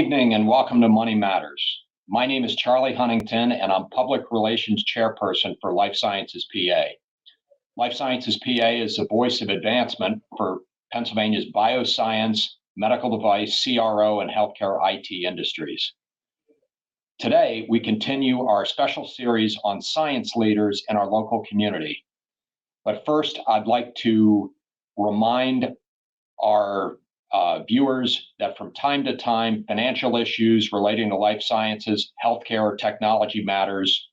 evening and welcome to Money Matters. My name is Charlie Huntington and I'm Public Relations Chairperson for Life Sciences PA. Life Sciences PA is the voice of advancement for Pennsylvania's bioscience, medical device, CRO, and healthcare IT industries. Today, we continue our special series on science leaders in our local community. But first, I'd like to remind our viewers that from time to time, financial issues relating to life sciences, healthcare, or technology matters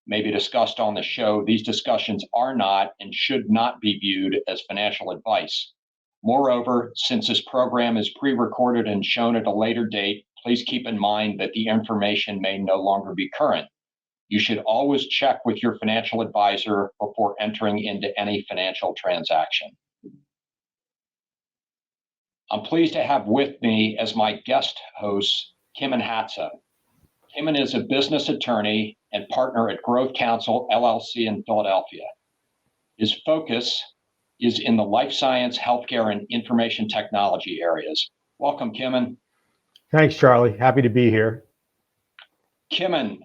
may be discussed on the show. These discussions are not and should not be viewed as financial advice. Moreover, since this program is pre-recorded and shown at a later date, please keep in mind that the information may no longer be current. You should always check with your financial advisor before entering into any financial transaction. I'm pleased to have with me as my guest host, Kimon Hatza. Kimon is a business attorney and partner at GrowthCounsel, LLC in Philadelphia. His focus is in the life science, healthcare, and information technology areas. Welcome, Kimon. Thanks, Charlie. Happy to be here. Kimon,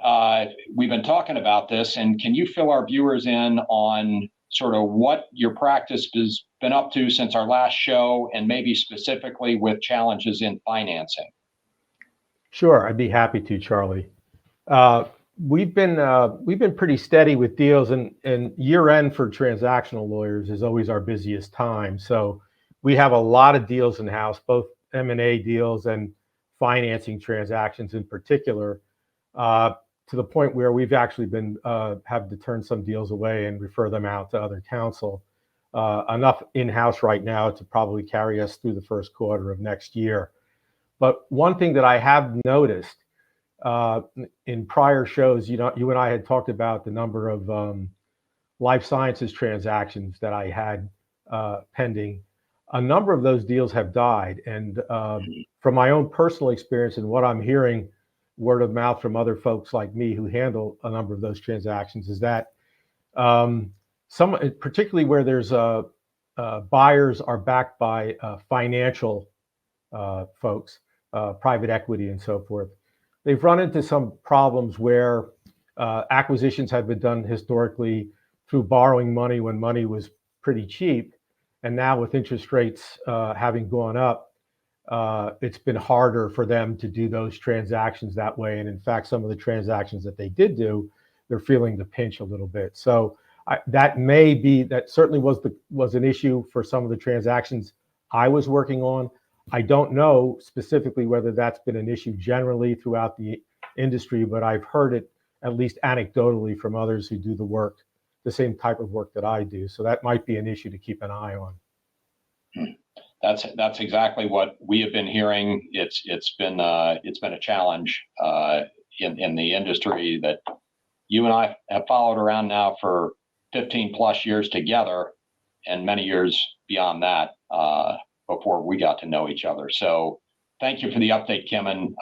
we've been talking about this, and can you fill our viewers in on sort of what your practice has been up to since our last show, and maybe specifically with challenges in financing? Sure, I'd be happy to, Charlie. We've been pretty steady with deals, and year end for transactional lawyers is always our busiest time. So we have a lot of deals in house, both M&A deals and financing transactions in particular, to the point where we've actually been have to turn some deals away and refer them out to other counsel. Enough in-house right now to probably carry us through the first quarter of next year. But one thing that I have noticed in prior shows, you and I had talked about the number of life sciences transactions that I had pending. A number of those deals have died, and from my own personal experience and what I'm hearing word of mouth from other folks like me who handle a number of those transactions, is that some, particularly where there's buyers are backed by financial folks, private equity and so forth, they've run into some problems where acquisitions have been done historically through borrowing money when money was pretty cheap, and now with interest rates having gone up, it's been harder for them to do those transactions that way. And in fact, some of the transactions that they did do, they're feeling the pinch a little bit. So that certainly was an issue for some of the transactions I was working on. I don't know specifically whether that's been an issue generally throughout the industry, but I've heard it at least anecdotally from others who do the work, the same type of work that I do. So that might be an issue to keep an eye on. That's exactly what we have been hearing. It's been a challenge in the industry that you and I have followed around now for 15 plus years together, and many years beyond that before we got to know each other. So thank you for the update, Kimon.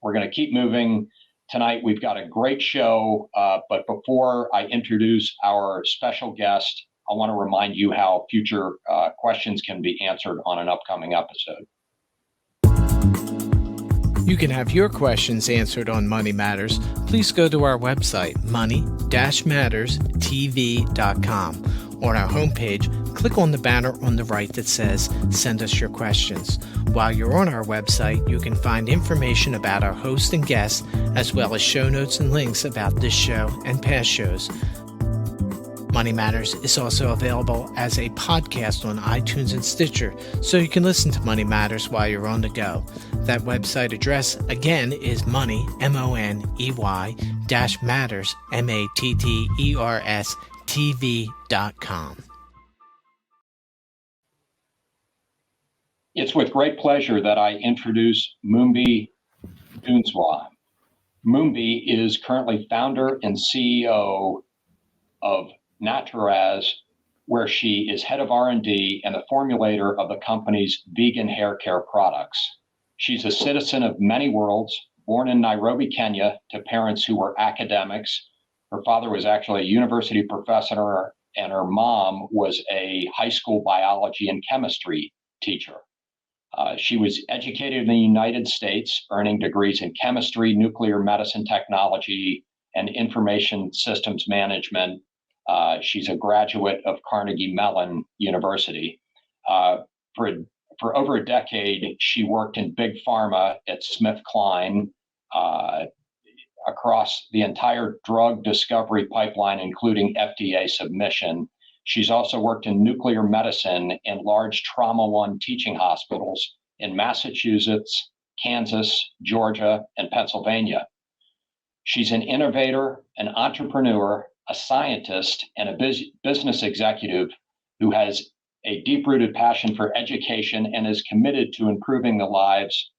We're going to keep moving tonight. We've got a great show, but before I introduce our special guest, I want to remind you how future questions can be answered on an upcoming episode. You can have your questions answered on Money Matters. Please go to our website, money-matterstv.com. On our homepage, click on the banner on the right that says, Send us your questions. While you're on our website, you can find information about our host and guests, as well as show notes and links about this show and past shows. Money Matters is also available as a podcast on iTunes and Stitcher, so you can listen to Money Matters while you're on the go. That website address, again, is money, M-O-N-E-Y, -matters, M-A-T-T-E-R-S, TV.com. It's with great pleasure that I introduce Mumbi Dunjwa. Mumbi is currently founder and CEO of Naturaz, where she is head of R&D and the formulator of the company's vegan hair care products. She's a citizen of many worlds, born in Nairobi, Kenya, to parents who were academics. Her father was actually a university professor, and her mom was a high school biology and chemistry teacher. She was educated in the United States, earning degrees in chemistry, nuclear medicine technology, and information systems management. She's a graduate of Carnegie Mellon University. For, for over a decade, she worked in big pharma at SmithKline across the entire drug discovery pipeline, including FDA submission. She's also worked in nuclear medicine in large trauma one teaching hospitals in Massachusetts, Kansas, Georgia, and Pennsylvania. She's an innovator, an entrepreneur, a scientist, and a business executive who has a deep-rooted passion for education and is committed to improving the lives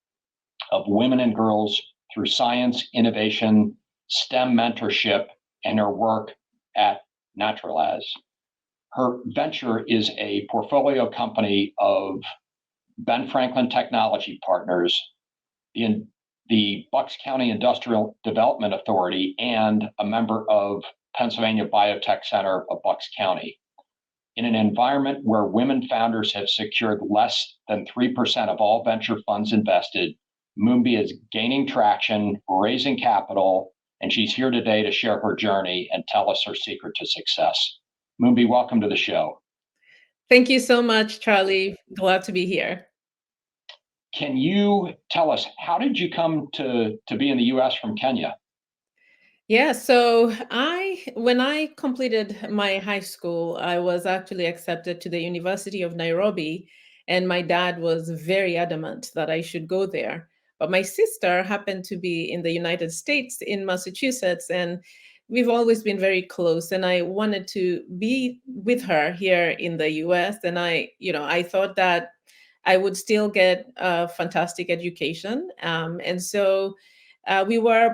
of women and girls through science, innovation, STEM mentorship, and her work at Naturaz. Her venture is a portfolio company of Ben Franklin Technology Partners, the Bucks County Industrial Development Authority, and a member of Pennsylvania Biotech Center of Bucks County. In an environment where women founders have secured less than 3% of all venture funds invested, Mumbi is gaining traction, raising capital, and she's here today to share her journey and tell us her secret to success. Mumbi, welcome to the show. Thank you so much, Charlie. Glad to be here. Can you tell us, how did you come to be in the US from Kenya? Yeah, so when I completed my high school, I was actually accepted to the University of Nairobi, and my dad was very adamant that I should go there. But my sister happened to be in the United States, in Massachusetts, and we've always been very close. And I wanted to be with her here in the US. And I thought that I would still get a fantastic education. And so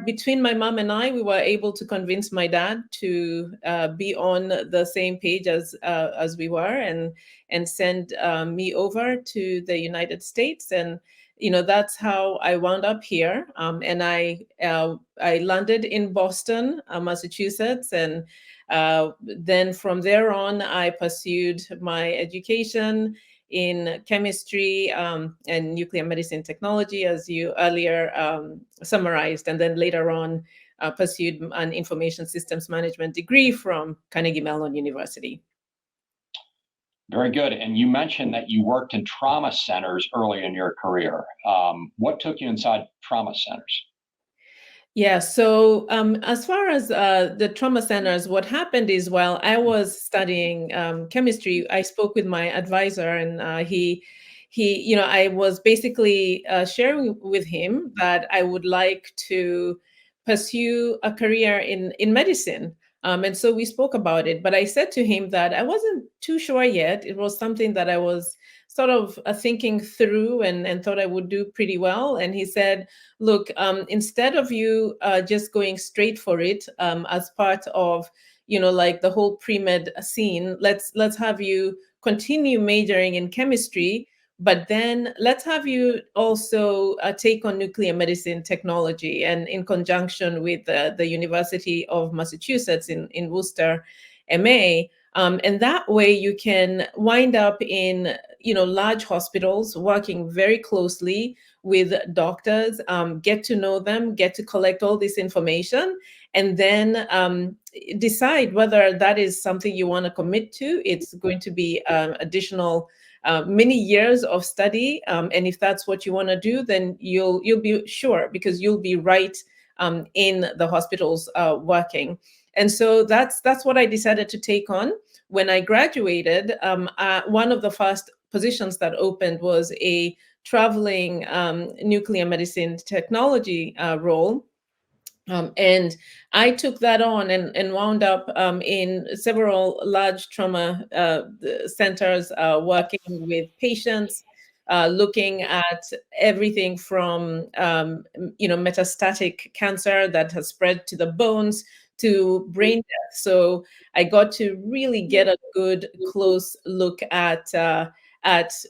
between my mom and I, we were able to convince my dad to be on the same page as we were, and send me over to the United States. And that's how I wound up here. And I landed in Boston, Massachusetts, and then from there on, I pursued my education in chemistry and nuclear medicine technology, as you earlier summarized, and then later on pursued an information systems management degree from Carnegie Mellon University. Very good. And you mentioned that you worked in trauma centers early in your career. What took you inside trauma centers? Yeah, so as far as the trauma centers, what happened is while I was studying chemistry, I spoke with my advisor, and I was basically sharing with him that I would like to pursue a career in medicine. And so we spoke about it, but I said to him that I wasn't too sure yet. It was something that I was sort of thinking through and thought I would do pretty well. And he said, look, instead of you just going straight for it as part of, like the whole pre-med scene, let's have you continue majoring in chemistry, but then let's have you also take on nuclear medicine technology, and in conjunction with the University of Massachusetts in Worcester, MA. And that way you can wind up in, large hospitals, working very closely with doctors, get to know them, get to collect all this information, and then decide whether that is something you want to commit to. It's going to be additional many years of study. And if that's what you want to do, then you'll be sure, because you'll be right in the hospitals working. And so that's what I decided to take on. When I graduated, one of the first positions that opened was a traveling nuclear medicine technology role. And I took that on and wound up in several large trauma centers, working with patients, looking at everything from metastatic cancer that has spread to the bones to brain death. So I got to really get a good close look at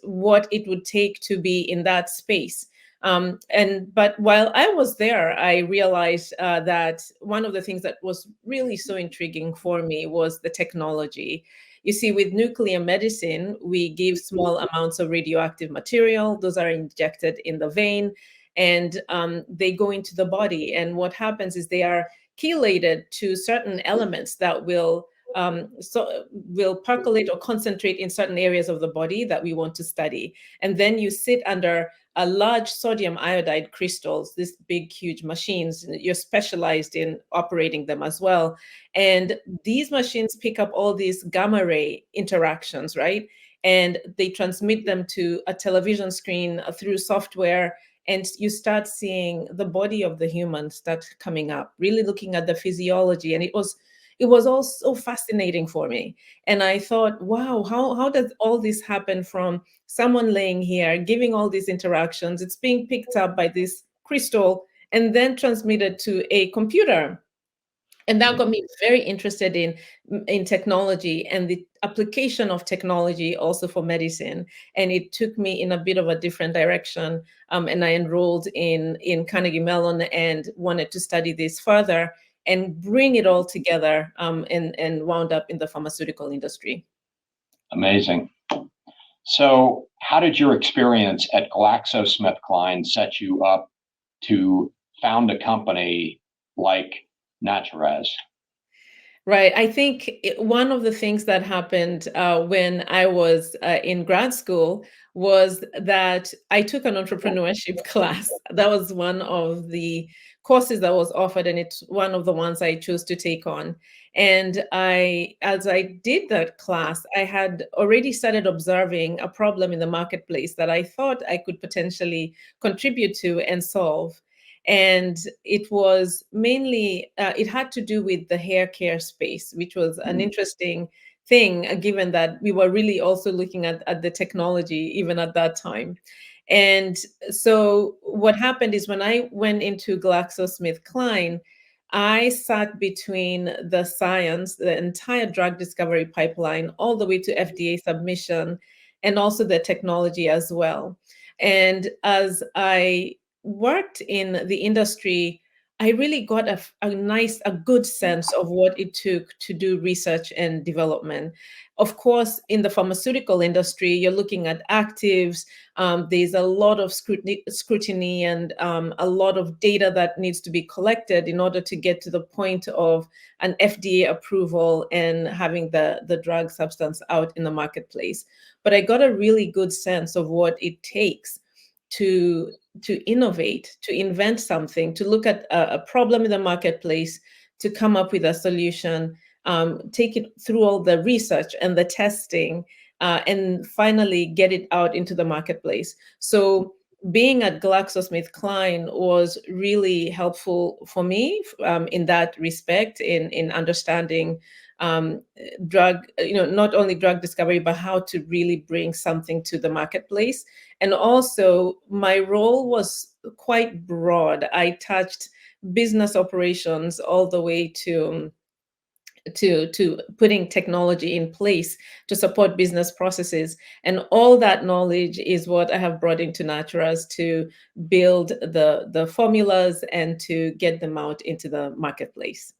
what it would take to be in that space. But while I was there, I realized that one of the things that was really so intriguing for me was the technology. you see, with nuclear medicine, we give small amounts of radioactive material. Those are injected in the vein, and they go into the body. And what happens is they are chelated to certain elements that will percolate or concentrate in certain areas of the body that we want to study. And then you sit under a large sodium iodide crystals, these big, huge machines. You're specialized in operating them as well. And these machines pick up all these gamma ray interactions, right? And they transmit them to a television screen through software. And you start seeing the body of the human start coming up, really looking at the physiology. And it was all so fascinating for me. And I thought, wow, how does all this happen from someone laying here, giving all these interactions? It's being picked up by this crystal and then transmitted to a computer. And that got me very interested in technology and the application of technology also for medicine. And it took me in a bit of a different direction. And I enrolled in Carnegie Mellon and wanted to study this further and bring it all together, and wound up in the pharmaceutical industry. Amazing. So how did your experience at GlaxoSmithKline set you up to found a company like Naturaz? Right. I think one of the things that happened when I was in grad school was that I took an entrepreneurship class. That was one of the courses that was offered, and it's one of the ones I chose to take on. And as I did that class, I had already started observing a problem in the marketplace that I thought I could potentially contribute to and solve. And it was mainly, it had to do with the hair care space, which was an interesting thing, given that we were really also looking at the technology even at that time. And so what happened is when I went into GlaxoSmithKline, I sat between the science, the entire drug discovery pipeline, all the way to FDA submission, and also the technology as well. And as I worked in the industry, I really got a good sense of what it took to do research and development. Of course, in the pharmaceutical industry, you're looking at actives. There's a lot of scrutiny and a lot of data that needs to be collected in order to get to the point of an FDA approval and having the drug substance out in the marketplace. But I got a really good sense of what it takes to innovate, to invent something, to look at a problem in the marketplace, to come up with a solution, take it through all the research and the testing, and finally get it out into the marketplace. So being at GlaxoSmithKline was really helpful for me in that respect, in understanding drug, not only drug discovery, but how to really bring something to the marketplace. And also my role was quite broad. I touched business operations all the way to putting technology in place to support business processes. And all that knowledge is what I have brought into Naturaz to build the formulas and to get them out into the marketplace.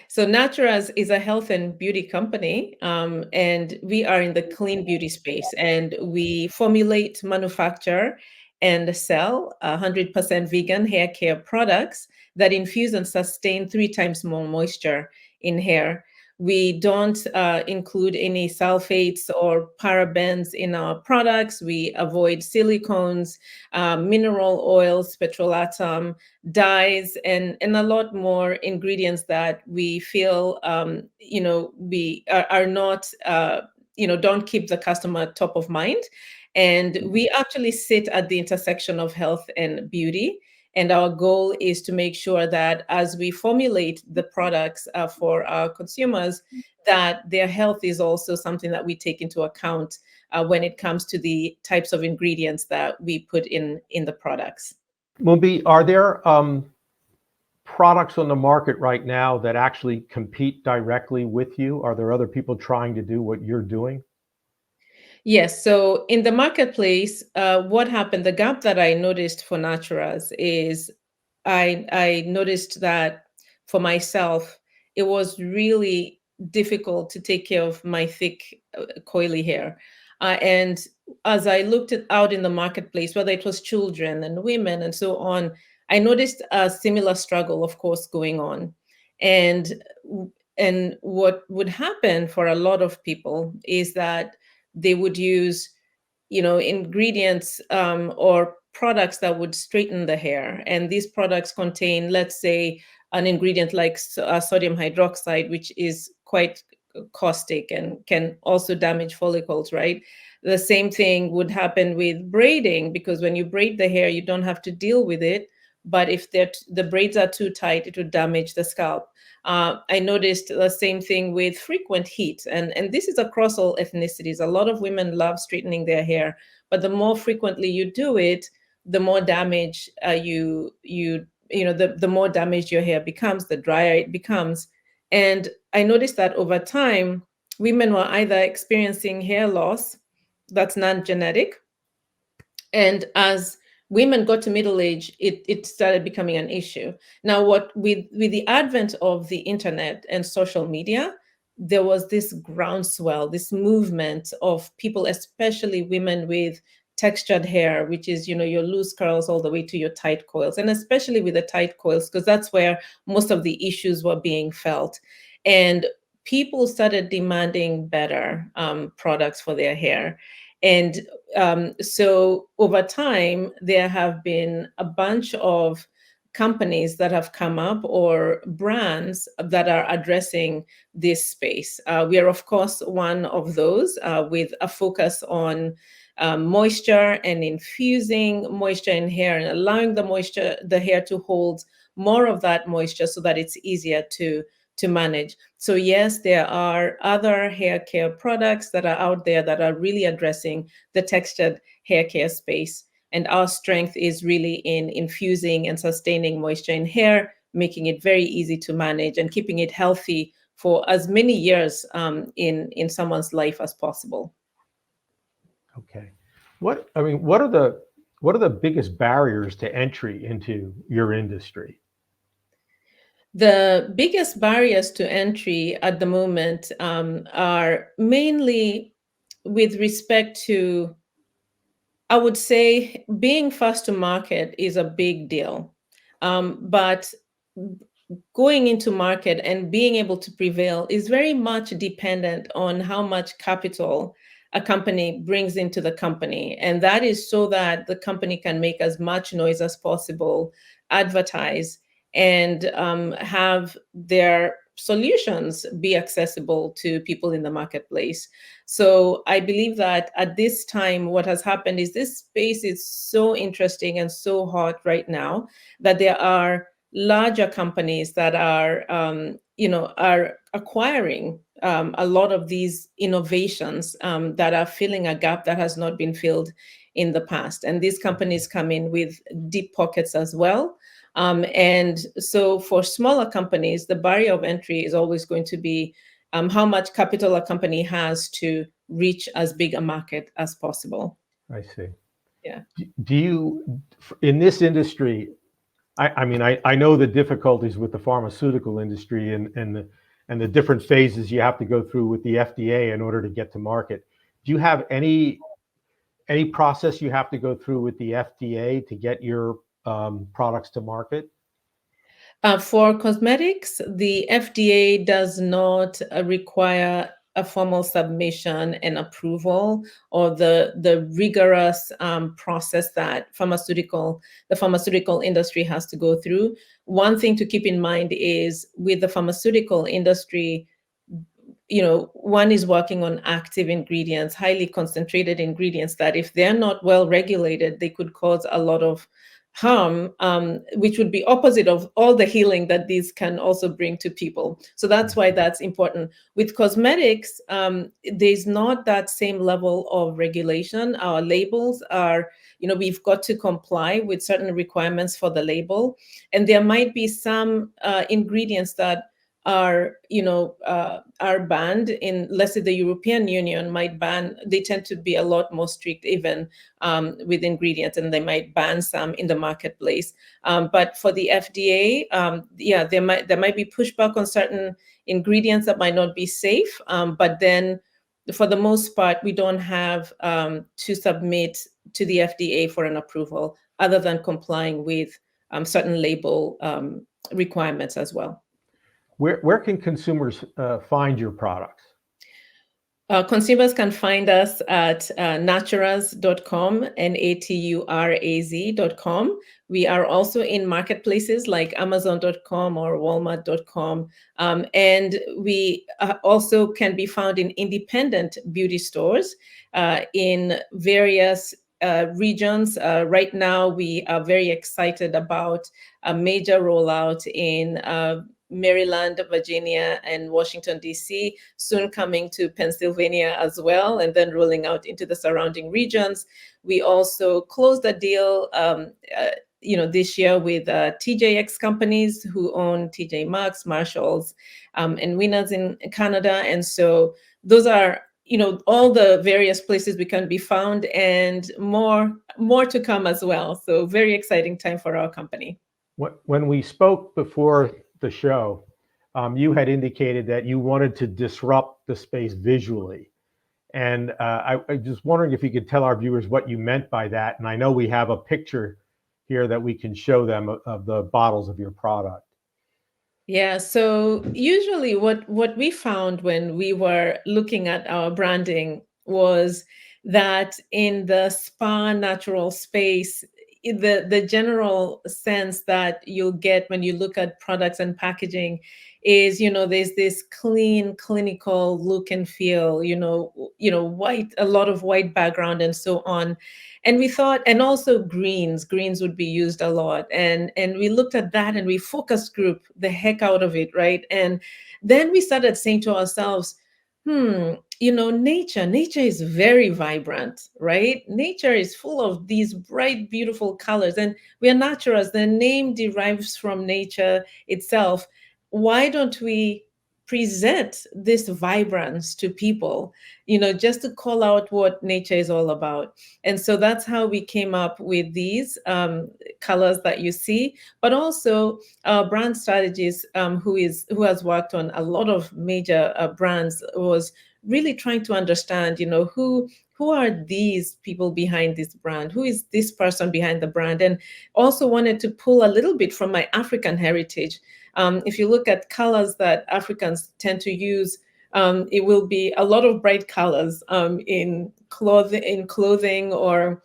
So Naturaz is a health and beauty company, and we are in the clean beauty space, and we formulate, manufacture, and sell 100% vegan hair care products that infuse and sustain 3 times more moisture in hair. We don't include any sulfates or parabens in our products. We avoid silicones, mineral oils, petrolatum, dyes, and a lot more ingredients that we feel, we are not, don't keep the customer top of mind. And we actually sit at the intersection of health and beauty. And our goal is to make sure that as we formulate the products for our consumers, that their health is also something that we take into account when it comes to the types of ingredients that we put in the products. Mumbi, are there products on the market right now that actually compete directly with you? Are there other people trying to do what you're doing? Yes. So in the marketplace, what happened, the gap that I noticed for Naturaz is I noticed that for myself, it was really difficult to take care of my thick, coily hair. And as I looked out in the marketplace, whether it was children and women and so on, I noticed a similar struggle, of course, going on. And what would happen for a lot of people is that they would use, ingredients or products that would straighten the hair. And these products contain, let's say, an ingredient like sodium hydroxide, which is quite caustic and can also damage follicles, right? The same thing would happen with braiding, because when you braid the hair, you don't have to deal with it. But if the braids are too tight, it would damage the scalp. I noticed the same thing with frequent heat. And this is across all ethnicities. A lot of women love straightening their hair, but the more frequently you do it, the more damage the more damaged your hair becomes, the drier it becomes. And I noticed that over time, women were either experiencing hair loss that's non-genetic, and as women got to middle age, it started becoming an issue. Now, with the advent of the internet and social media, there was this groundswell, this movement of people, especially women with textured hair, which is, your loose curls all the way to your tight coils, and especially with the tight coils, because that's where most of the issues were being felt. And people started demanding better products for their hair. And so over time, there have been a bunch of companies that have come up, or brands that are addressing this space. We are, of course, one of those with a focus on moisture and infusing moisture in hair and allowing the hair to hold more of that moisture so that it's easier to manage. So yes, there are other hair care products that are out there that are really addressing the textured hair care space. And our strength is really in infusing and sustaining moisture in hair, making it very easy to manage and keeping it healthy for as many years in someone's life as possible. Okay. What are the biggest barriers to entry into your industry? The biggest barriers to entry at the moment are mainly with respect to, I would say, being fast to market is a big deal. But going into market and being able to prevail is very much dependent on how much capital a company brings into the company. And that is so that the company can make as much noise as possible, advertise, and have their solutions be accessible to people in the marketplace. So I believe that at this time, what has happened is this space is so interesting and so hot right now that there are larger companies that are acquiring a lot of these innovations that are filling a gap that has not been filled in the past. And these companies come in with deep pockets as well. And so for smaller companies, the barrier of entry is always going to be how much capital a company has to reach as big a market as possible. I see. Yeah. Do you, in this industry, I know the difficulties with the pharmaceutical industry and the different phases you have to go through with the FDA in order to get to market. Do you have any process you have to go through with the FDA to get your products to market? For cosmetics, the FDA does not require a formal submission and approval, or the rigorous process that the pharmaceutical industry has to go through. One thing to keep in mind is with the pharmaceutical industry, one is working on active ingredients, highly concentrated ingredients that if they're not well regulated, they could cause a lot of harm, which would be opposite of all the healing that these can also bring to people. So that's why that's important. With cosmetics, there's not that same level of regulation. Our labels are, we've got to comply with certain requirements for the label. And there might be some ingredients that are banned in, let's say, the European Union might ban, they tend to be a lot more strict even with ingredients, and they might ban some in the marketplace. But for the FDA, there might be pushback on certain ingredients that might not be safe. But then for the most part, we don't have to submit to the FDA for an approval other than complying with certain label requirements as well. Where can consumers find your products? Consumers can find us at naturaz.com, naturaz.com. We are also in marketplaces like amazon.com or walmart.com. And we also can be found in independent beauty stores in various regions. Right now, we are very excited about a major rollout in Maryland, Virginia, and Washington, D.C., soon coming to Pennsylvania as well, and then rolling out into the surrounding regions. We also closed a deal this year with TJX companies who own TJ Maxx, Marshalls, and Winners in Canada. And so those are all the various places we can be found, and more to come as well. So very exciting time for our company. When we spoke before the show, you had indicated that you wanted to disrupt the space visually. And I'm just wondering if you could tell our viewers what you meant by that. And I know we have a picture here that we can show them of the bottles of your product. Yeah, so usually what we found when we were looking at our branding was that in the spa natural space, the general sense that you'll get when you look at products and packaging is, there's this clean, clinical look and feel, white, a lot of white background and so on. And we thought, and also greens would be used a lot. And we looked at that and we focus group the heck out of it, right? And then we started saying to ourselves, nature is very vibrant, right? Nature is full of these bright, beautiful colors. And we are Naturaz. The name derives from nature itself. Why don't we present this vibrance to people, just to call out what nature is all about? And so that's how we came up with these colors that you see, but also our brand strategist, who has worked on a lot of major brands, was really trying to understand, who are these people behind this brand? Who is this person behind the brand? And also wanted to pull a little bit from my African heritage. If you look at colors that Africans tend to use, it will be a lot of bright colors in clothing, or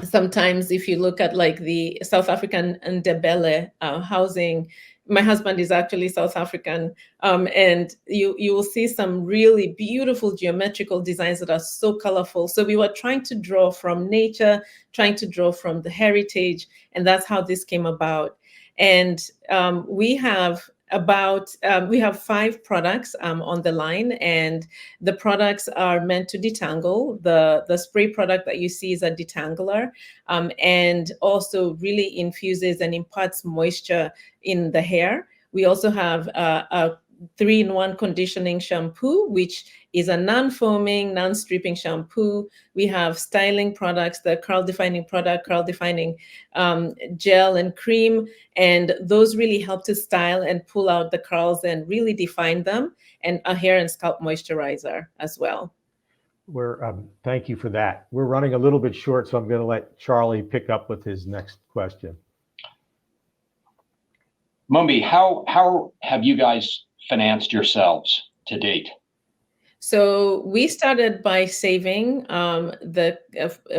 sometimes if you look at like the South African Ndebele housing. My husband is actually South African, and you will see some really beautiful geometrical designs that are so colorful. So we were trying to draw from nature, trying to draw from the heritage, and that's how this came about. And we have 5 products on the line, and the products are meant to detangle. The spray product that you see is a detangler, and also really infuses and imparts moisture in the hair. We also have a 3-in-1 conditioning shampoo, which is a non-foaming, non-stripping shampoo. We have styling products, the curl defining product, curl defining gel and cream, and those really help to style and pull out the curls and really define them, and a hair and scalp moisturizer as well. Thank you for that. We're running a little bit short, so I'm going to let Charlie pick up with his next question. Mumbi, how have you guys financed yourselves to date? So we started by saving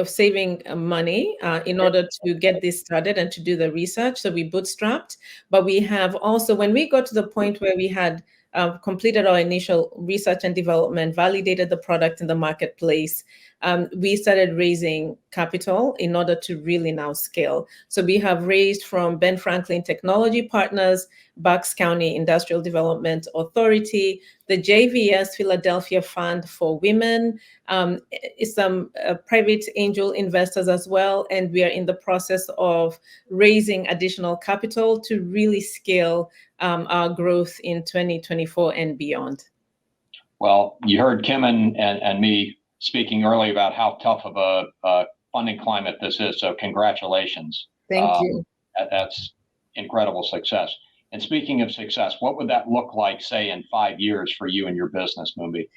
saving money in order to get this started and to do the research. So we bootstrapped, but we have also, when we got to the point where we had completed our initial research and development, validated the product in the marketplace, we started raising capital in order to really now scale. So we have raised from Ben Franklin Technology Partners, Bucks County Industrial Development Authority, the JVS Philadelphia Fund for Women, some private angel investors as well. And we are in the process of raising additional capital to really scale our growth in 2024 and beyond. Well, you heard Kim and me speaking earlier about how tough of a funding climate this is. So congratulations. Thank you. That's incredible success. And speaking of success, what would that look like, say, in 5 years for you and your business, Mumbi?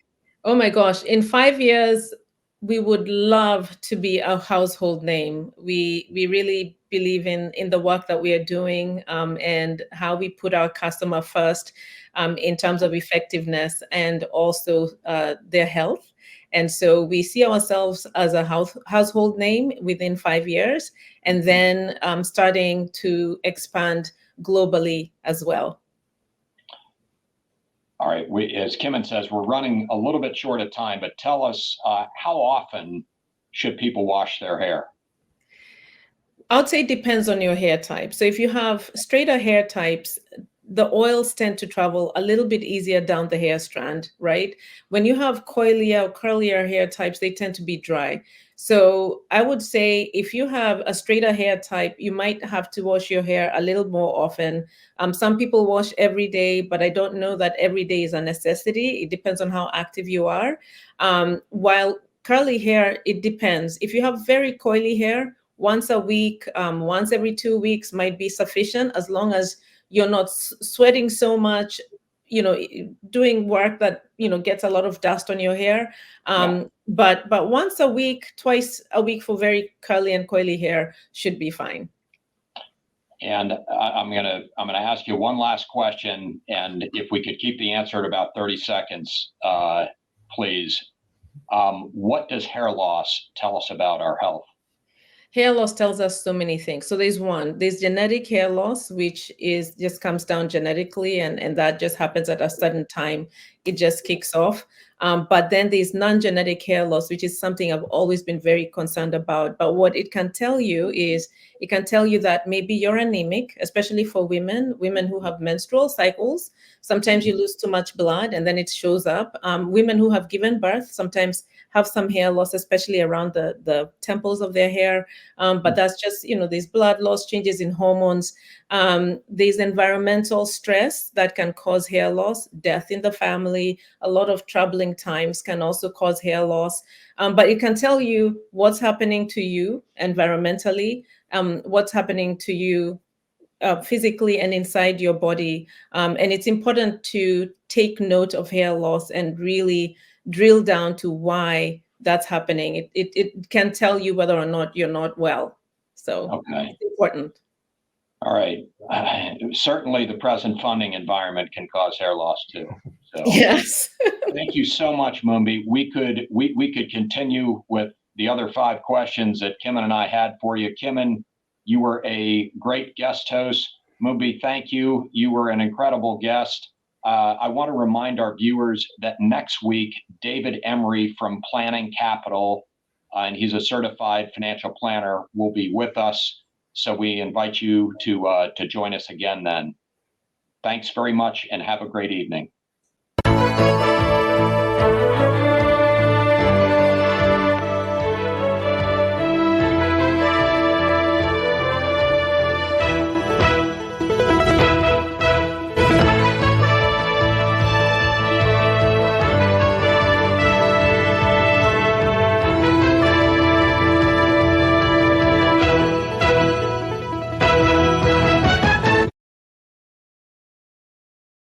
Oh my gosh, in 5 years, we would love to be a household name. We really believe in the work that we are doing, and how we put our customer first, in terms of effectiveness and also their health. And so we see ourselves as a household name within 5 years, and then starting to expand globally as well. All right. As Kimon says, we're running a little bit short of time, but tell us, how often should people wash their hair? I would say it depends on your hair type. So if you have straighter hair types, the oils tend to travel a little bit easier down the hair strand, right? When you have coilier or curlier hair types, they tend to be dry. So I would say if you have a straighter hair type, you might have to wash your hair a little more often. Some people wash every day, but I don't know that every day is a necessity. It depends on how active you are. While curly hair, it depends. If you have very coily hair, once a week, once every 2 weeks might be sufficient, as long as you're not sweating so much, doing work that, gets a lot of dust on your hair. But once a week, twice a week for very curly and coily hair should be fine. And I'm gonna ask you one last question, and if we could keep the answer at about 30 seconds, please. What does hair loss tell us about our health? Hair loss tells us so many things. So there's genetic hair loss, which just comes down genetically, and that just happens at a certain time. It just kicks off. But then there's non-genetic hair loss, which is something I've always been very concerned about. But what it can tell you is, it can tell you that maybe you're anemic, especially for women who have menstrual cycles. Sometimes you lose too much blood and then it shows up. Women who have given birth sometimes have some hair loss, especially around the temples of their hair. But that's just, there's blood loss, changes in hormones. There's environmental stress that can cause hair loss, death in the family. A lot of troubling times can also cause hair loss. But it can tell you what's happening to you environmentally, what's happening to you physically and inside your body. And it's important to take note of hair loss and really drill down to why that's happening. It can tell you whether or not you're not well. So It's important. All right. Certainly the present funding environment can cause hair loss too. So yes. Thank you so much, Mumbi. We could continue with the other 5 questions that Kimon and I had for you. Kimon, you were a great guest host. Mumbi, thank you. You were an incredible guest. I want to remind our viewers that next week, David Emery from Planning Capital, and he's a certified financial planner, will be with us. So we invite you to join us again then. Thanks very much and have a great evening.